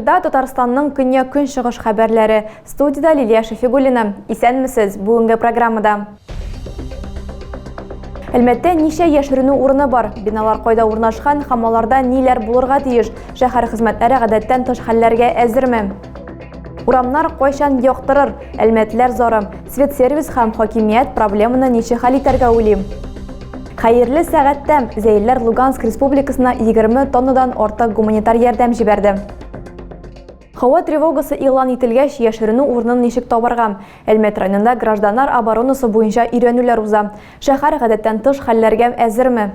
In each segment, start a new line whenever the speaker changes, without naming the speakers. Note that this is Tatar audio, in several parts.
Эфирда Татарстанның көньяк-көнчыгыш хәбәрләре. Студияда Лилия Шафигуллина. Исәнмесез бүгенге программада. Әлмәттә ничә яшеренү урыны бар? Биналар кайда урнашкан һәм аларда ниләр булырга тиеш? Шәһәр хезмәтләре гадәттән тыш хәлләргә әзерме? Урамнар кайчан яктырыр? Әлмәтләр зары. Светсервис һәм хакимият проблеманы ничек хәл итәргә уйлый? Хәерле сәгатьтә Зәйләр Луганск Республикасына 20 тоннадан артык гуманитар ярдәм җибәрде. Һава тревогасы игълан ителгәч, яшеренү урынын ничек табарга? Әлмәт районында гражданнар оборонасы буенча өйрәнүләр уза. Шәһәр гадәттән тыш хәлләргә әзерме?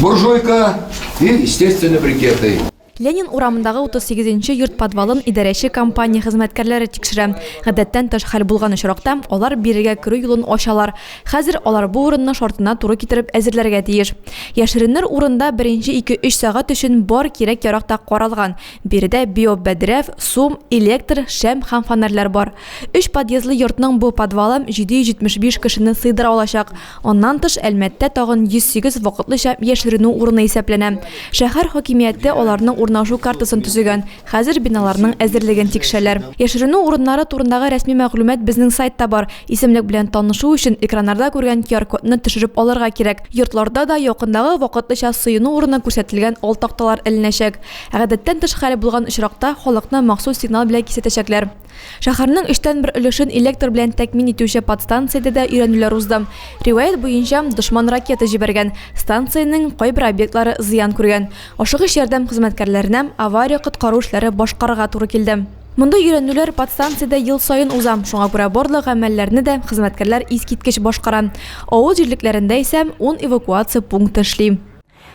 Буржуйка и, естественно, брикеты.
Ленин урамындагы 38-нче йорт подвалын идарәче компания хезмәткәрләре тикшерә. Гадәттән тыш хәл булган очракта алар бирегә керү юлын ачалар. Хәзер алар бу урынны шартына туры китереп әзерләргә тиеш. Яшеренер урында беренче 2-3 сәгать өчен бар кирәк-яракта каралган. Биредә биобәдрәф, сум, электр, шәм һәм фонарьлар бар. 3 подъездлы йортның бу подвалы 775 кешене сыйдыра алачак. Аннан тыш Әлмәттә тагын 108 вакытлыча яшеренү урыны исәпләнә. Шәһәр хакимияте аларның урнашу картасын төзегән. Хәзер биналарның әзерлеген тикшерәләр. Яшеренү урыннары турындагы рәсми мәгълүмат безнең сайтта бар. Исемлек белән танышу өчен экраннарда күргән QR-кодны төшереп алырга кирәк. Йортларда да якындагы вакытлыча сыену урыны күрсәтелгән ал такталар эленәчәк. Гадәттән тыш хәл булган очракта халыкны махсус сигнал белән кисәтәчәкләр. Шәһәрнең 3/1 өлешен электр белән тәэмин итүче подстанциядә дә өйрәнүләр узды. Риваят буенча дошман ракета җибәргән. Станциянең кайбер объектлары зыян күргән. Ашыгыч ярдәм хезмәткәрләренә авария коткару эшләре башкарырга туры килде. Монда өйрәнүләр подстанциядә ел сайын уза. Шуңа күрә барлык гамәлләрне дә хезмәткәрләр искиткеч башкара. Авыл җирлекләрендә исә 10 эвакуация пункты эшли.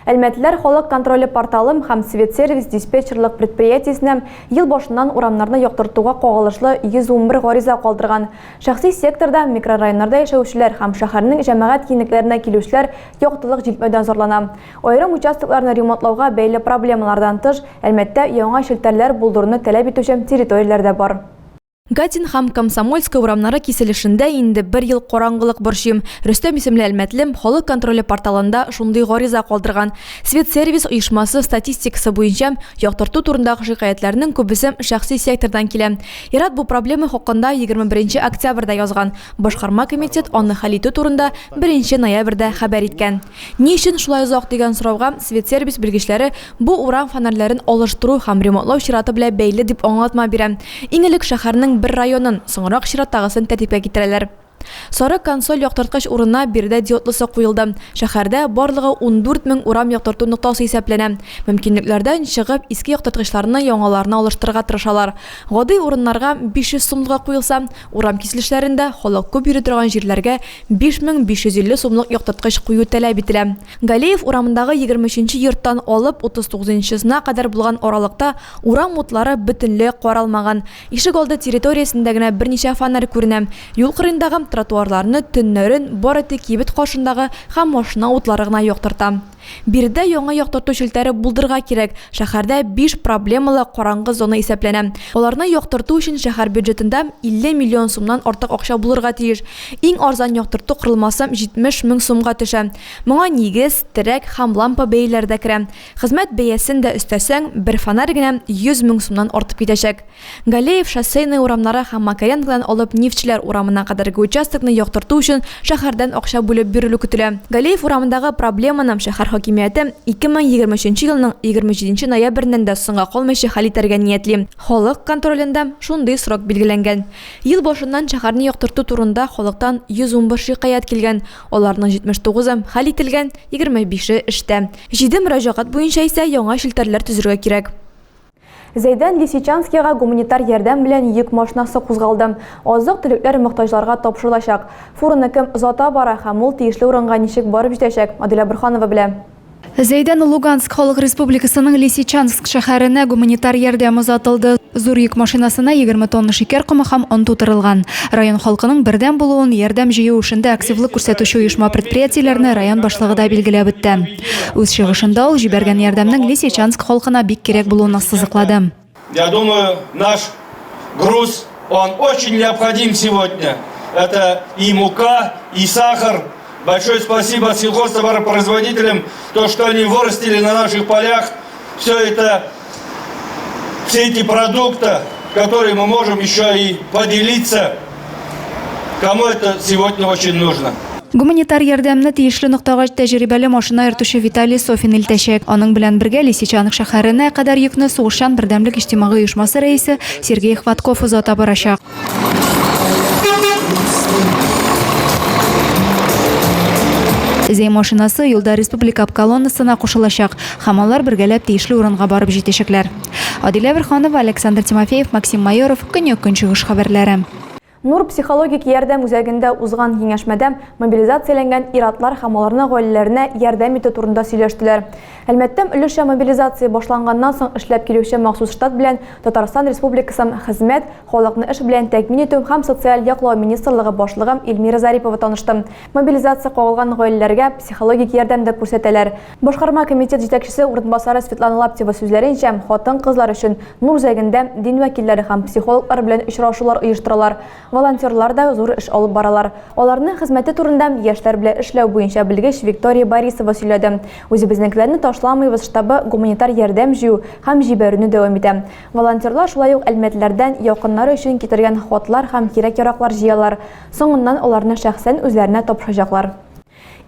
Әлмәтләр халык контроле порталым һәм Светсервис диспетчерлык предприятиесенә ел башыннан урамнарны яктыртуга кагылышлы 111 гариза калдырган. Шәхси секторда микрорайоннарда яшәүчеләр һәм шәһәрнең җәмәгать киңлекләренә килүчеләр яктылык җитмәүдән зарлана. Аерым участокларны ремонтлауга бәйле проблемалардан тыш, Әлмәттә яңа челтәрләр булдыруны таләп итүче территорияләр дә бар. Гатин һәм Комсомольская урамнары киселешендә инде 1 ел караңгылык борчым. Рөстәм исемле Әлмәтлем халык контроле порталында шундый гариза калдырган. Светсервис оешмасы статистикасы буенча яктырту турындагы шикаятьләрнең күбесе шәхси сектордан килә. Ират бу проблема хакында 21 октябрьдә язган. Башкарма комитет аны хәл итү турында 1 ноябрьдә хәбәр иткән. Ни өчен шулай озак дигән сорауга Светсервис белгечләре бу урам фонарьларын алыштыру һәм ремонтлау чираты белән бәйле дип аңлатма бирә. Иң элек шәһәрнең bir районын, соңрак чираттагысын тәртипкә китерәләр. Сары консоль яктырткыч урынына биредә диодлысы куелды. Шәһәрдә барлыгы 14 000 урам яктырту ноктасы исәпләнә. Мөмкинлекләрдән чыгып, иске яктырткычларны яңаларына алыштырырга тырышалар. Гади урыннарга 500 сумлыгы куелса, урам киселешләрендә халык күп йөри торган җирләргә 5550 сумлык яктырткыч кую таләп ителә. Галеев урамындагы 23-нче йорттан алып 39-нчысына кадәр булган аралыкта урам утлары бөтенләй каралмаган. Ишек алды территориясендә генә берничә фонарь күренә. Юл кырыендагы тротуарларны төннәрен бары тик кибет кашындагы һәм машина утлары гына яктырта. Биредә яңа яктырту челтәре булдырга кирәк. Шәһәрдә 5 проблемалы караңгы зона исәпләнә. Аларны яктырту өчен шәһәр бюджетында 50 миллион сумнан артык акча булырга тиеш. Иң арзан яктырту корылмасы 70 000 сумга төшә. Моңа нигез, терәк һәм лампа бәяләре дә керә. Хезмәт бәясен дә өстәсәң, бер фонарь генә 100 000 сумнан артып китәчәк. Галеев шоссейный урамнары һәм Макаренкадан алып Нефтьчеләр урамына кадәрге участокны яктырту өчен шәһәрдән акча бүлеп бирелү көтелә. Галеев урамындагы проблеманы шәһәр хакимияте 2023 елның 27 ноябрьннән дә соңга калмыйча хәл итәргә ниятли. Халык контролендә шундый срок билгеләнгән. Ел башыннан шәһәрне яктырту турында халыктан 111 шикаят килгән. Аларның 79-ы хәл ителгән, 25-е эштә. 7 мөрәҗәгать буенча исә яңа челтәрләр төзергә кирәк. Зәйдән Лисичанскига гуманитар ярдәм белән йөк машинасы кузгалды. Азык-төлекләр мохтаҗларга тапшырылачак. Фурны кем озата бара һәм ул тиешле урынга ничек барып җитәчәк? Аделя Борханова белә.
Зәйдән Луганск халык республикасының Лисичанск шәһәренә гуманитар ярдәм озатылды. Зур йөк машинасына 20 тонна шикәр комы һәм он тутырылган. Район халкының бердәм булуын ярдәм җыю эшендә активлык күрсәтүче оешма предприятиеләрне район башлыгы да билгеләп үтте. Үз чыгышында ул җибәргән ярдәмнең Лисичанск халкына бик кирәк булуын ассызыклады.
Я думаю, наш груз, он очень необходим сегодня. Это и мука, и сахар. Большое спасибо сельхозтоваропроизводителям, то, что они вырастили на наших полях. Все это все эти продукты, которые мы можем еще и поделиться, кому это сегодня очень нужно.
Гуманитар ярдәмне тиешле ноктага тәҗрибәле машина йөртүче Виталий Софин илтәчәк. Аның белән бергә Лисичанск шәһәренә кадәр йөкне Сугышчан бердәмлек иҗтимагый оешмасы рәисе Сергей Хватков озата барачак. Зей машинасы юлда республика колоннасына кушылачак. Һәм алар бергәләп тиешле урынга барып җитәчәкләр. Адилә Верханова, Александр Тимофеев, Максим Майоров, Көньяк-Көнчыгыш хәбәрләре.
Нур психологик ярдәм үзәгендә узган киңәшмәдә мобилизацияләнгән ир-атлар һәм аларның гаиләләренә ярдәм итү турында сөйләштеләр. Әлмәттә өлешчә мобилизация башланганнан соң эшләп килүче махсус штат белән Татарстан Республикасы хезмәт, халыкны эш белән тәэмин итү һәм социаль яклау министрлыгы башлыгы Эльмира Зарипова танышты. Мобилизация кагылган гаиләләргә психологик ярдәм дә күрсәтәләр. Башкарма комитет җитәкчесе урынбасары Светлана Лаптева сүзләренчә, хатын-кызлар өчен Нур үзәгендә дин вәкилләре һәм психологлар белән очрашулар оештыралар. Волонтерлар да зур эш алып баралар. Аларның хезмәте турында яшьләр белән эшләү буенча белгеч Виктория Борисова сөйләде. Үзебезнекеләрне ташламыйбыз штабы гуманитар ярдәм җыю һәм җибәрүне дәвам итә. Волонтерлар шулай ук әлмәтләрдән якыннары өчен китергән хатлар һәм кирәк-яраклар җыялар. Соңыннан аларны шәхсән үзләренә тапшырачаклар.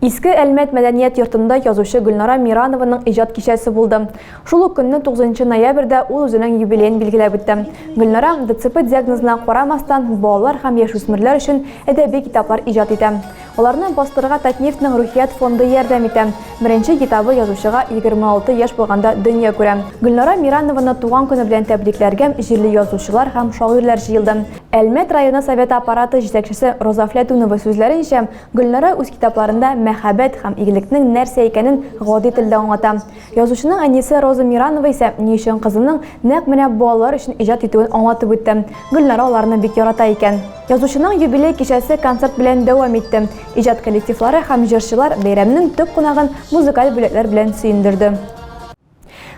Иске Әлмәт мәдәният йортында язучы Гөлнара Миранованың иҗат кичәсе булды. Шул ук көнне 9 ноябрьдә ул үзенең юбилеен билгеләп үтте. Гөлнара ДЦП диагнозына карамастан балалар һәм яшүсмерләр өчен әдәби китаплар иҗат итә. Аларны бастырырга Татнефтьнең Рухият фонды ярдәм итә. Беренче китабы язучыга 26 яшь булганда дөнья күрә. Гөлнара Миранованы туган көне белән тәбрикләргә җирле язучылар һәм шагыйрьләр җыелды. Әлмәт районы совет аппараты җитәкчесе Роза Флятунова сүзләренчә, Гөлнара үз китапларында мәхәббәт һәм игелекнең нәрсә икәнен гади телдә аңлата. Язучының әнисе Роза Миранова исә ни өчен кызының нәкъ менә балалар өчен иҗат итүен аңлатып үтте. Гөлнара аларны бик ярата икән. Язучының юбилей кичәсе концерт белән дәвам итте. Иҗат коллективлары һәм җырчылар бәйрәмнең төп кунагын музыкаль бүләкләр белән сөендерде.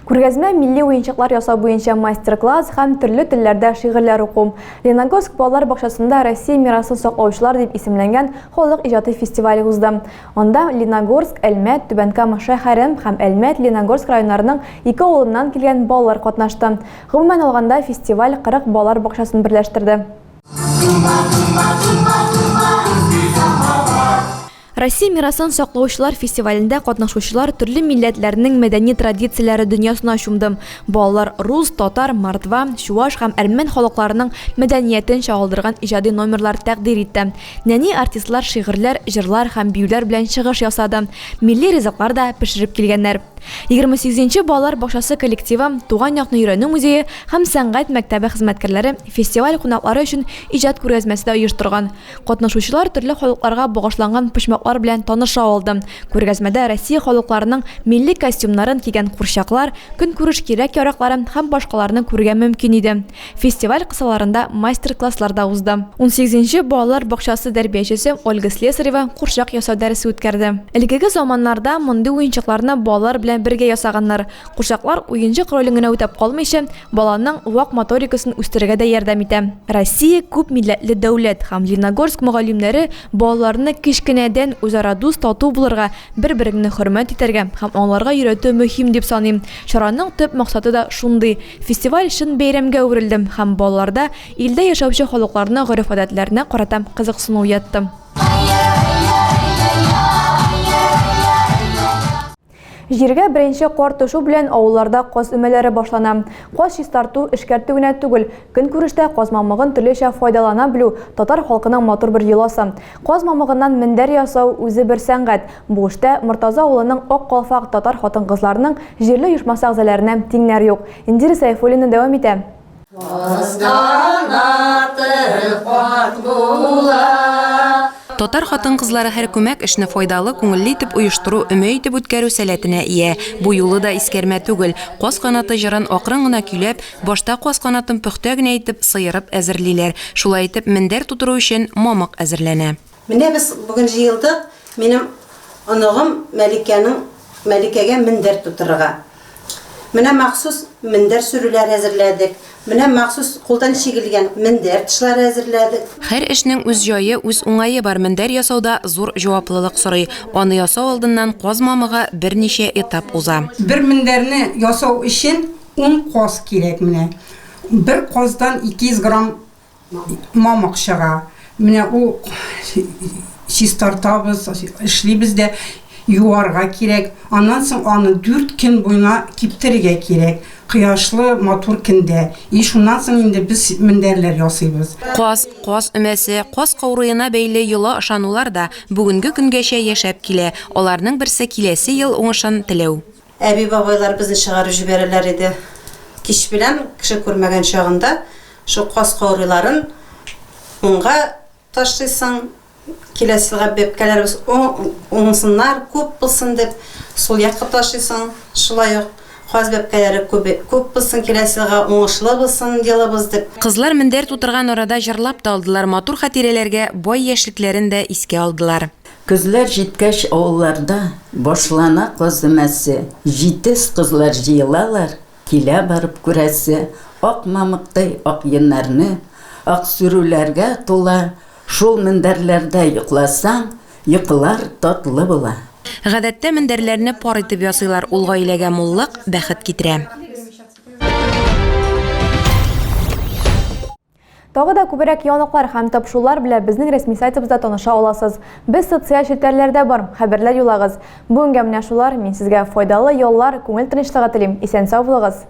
Күргәзмә милли уенчыклар ясау буенча мастер-класс һәм төрле телләрдә шигырьләр уку. Леногорск балалар бакчасында Россия мирасын саклаучылар дип исемләнгән халык иҗаты фестивале узды. Анда Леногорск, Әлмәт, Түбәнкама шәһәре һәм Әлмәт, Леногорск районнарының 2 авылыннан килгән балалар катнашты. Гомумән алганда фестиваль 40 балалар бакчасын берләштерде. Россия мирасын саклаучылар фестивалендә катнашучылар төрле милләтләрнең мәдәни традицияләре дөньясына чумды. Балалар рус, татар, мордва, чуаш һәм әрмән халыкларының мәдәниятен чагылдырган иҗади номерлар тәкъдим итте. Нәни артистлар шигырьләр, җырлар һәм биюләр белән чыгыш ясады. Милли ризыклар да пешереп килгәннәр. 28-нче балалар бакчасы коллективы, Туган якны өйрәнү музее һәм сәнгать мәктәбе хезмәткәрләре фестиваль кунаклары өчен иҗат күргәзмәсе оештырган. Катнашучылар төрле халыкларга багышланган почмаклар белән таныша алды. Күргәзмәдә Россия халыкларының милли костюмнарын кигән курчаклар, көнкүреш кирәк-яракларын һәм башкаларны күргә мөмкин иде. Фестиваль кысаларында мастер-класслар да узды. 18-нче балалар бакчасы тәрбиячесе Ольга Слесарева курчак ясау дәресе үткәрде. Әлеге заманнарда мондый уенчыкларны балалар белән бергә ясаганнар. Курчаклар уенчык ролен генә үтәп калмыйча, баланың вак моторикасын үстерергә дә ярдәм итә. Россия күп милләтле дәүләт һәм Леногорск мөгаллимнәре балаларны кичкенәдән үзара дус тату булырга, бер-береңне хөрмәт итәргә һәм аңларга өйрәтү мөһим дип саныйм. Чараның төп максаты да шундый. Фестиваль шын бәйрәмгә әверелде һәм балаларда илдә яшәүче халыкларның гореф-гадәтләренә карата кызыксыну уятты. Җиргә беренче кар төшү белән авылларда каз өмәләре башлана. Каз чистарту эшкәртү генә түгел, көнкүрештә каз мамыгын төрлечә файдалана белү татар халкының матур бер йоласы. Каз мамыгыннан мендәр ясау үзе бер сәнгать. Бу эштә Мортаза авылының ак калфак татар хатын-кызларының җирле оешмасы әгъзаларына тиңнәр юк. Индира Сайфуллина дәвам итә.
Татар хатын-кызлары һәр күмәк эшне файдалы, күңелле итеп оештыру, өмә итеп үткәрү сәләтенә ия. Бу юлы да искәрмә түгел. Каз канаты җырын акрын гына көйләп, башта каз канатын пөхтә генә итеп сыерып әзерлиләр. Шулай итеп мендәр тутыру өчен мамык әзерләнә.
Менә без бүген җыелдык. Минем аныгым Мәликәгә мендәр тутырырга. Менә махсус мендәр сөрүләр әзерләдек. Менә махсус кулдан чигелгән мендәр тышлары әзерләдек.
Һәр эшнең үз җае, үз уңае бар. Мендәр ясауда зур җаваплылык сорый. Аны ясау алдыннан каз мамыгы берничә этап уза.
Бер мендәрне ясау өчен 10 каз кирәк менә. bir kozdan 200 gram mamık çığa. Mine o çistartabız, işleybiz de yuvarga kirek. Ondan sonra onu 4 gün boyuna kiptirige kirek. Kıyaşlı motor kinde. Şundan sonra indi biz minderler yasıybız.
Қос өмәсе, қос қаурыйына бәйле йылы ышанулар да бүгінгі күнгәшә яшәп килә. Оларның берсе киләсе ел уңышын теләү.
Әби бабайлар безне чыгарып җибәрәләр иде. Кич белән кеше күрмәгән чагында шу кас каурыларын уңга ташлыйсың. Киләсе елга бәбкәләрбез уңсыннар күп булсын дип сул якка ташлыйсың. Шулай ук каз бәбкәләре күп булсын, киләсе елга уңышлы булсын дилебез дип.
Кызлар мендәр тутырган арада җырлап та алдылар, матур хатирәләргә бай яшьлекләрен дә искә алдылар.
Кызлар җиткәч авылларда башлана кызымәсе. 7 кызлар җыелалар, килә барып күрәсе. Ак мамыктай ак йоннарны, ак сүрүләргә тула. Шул мендәрләрдә йокласаң, йокылар татлы була.
Гадәттә мендәрләрне пар итеп ясыйлар, ул гаиләгә муллык, бәхет китерә.
Тагы да күбрәк яныклар һәм тапшырулар белән безнең рәсми сайтыбызда таныша аласыз. Без социаль челтәрләрдә бар, хәбәрләр юлагыз. Бүгенгә менә шулар, мин сезгә файдалы яллар, күңел тынычлыгы телим. Исән сау булыгыз.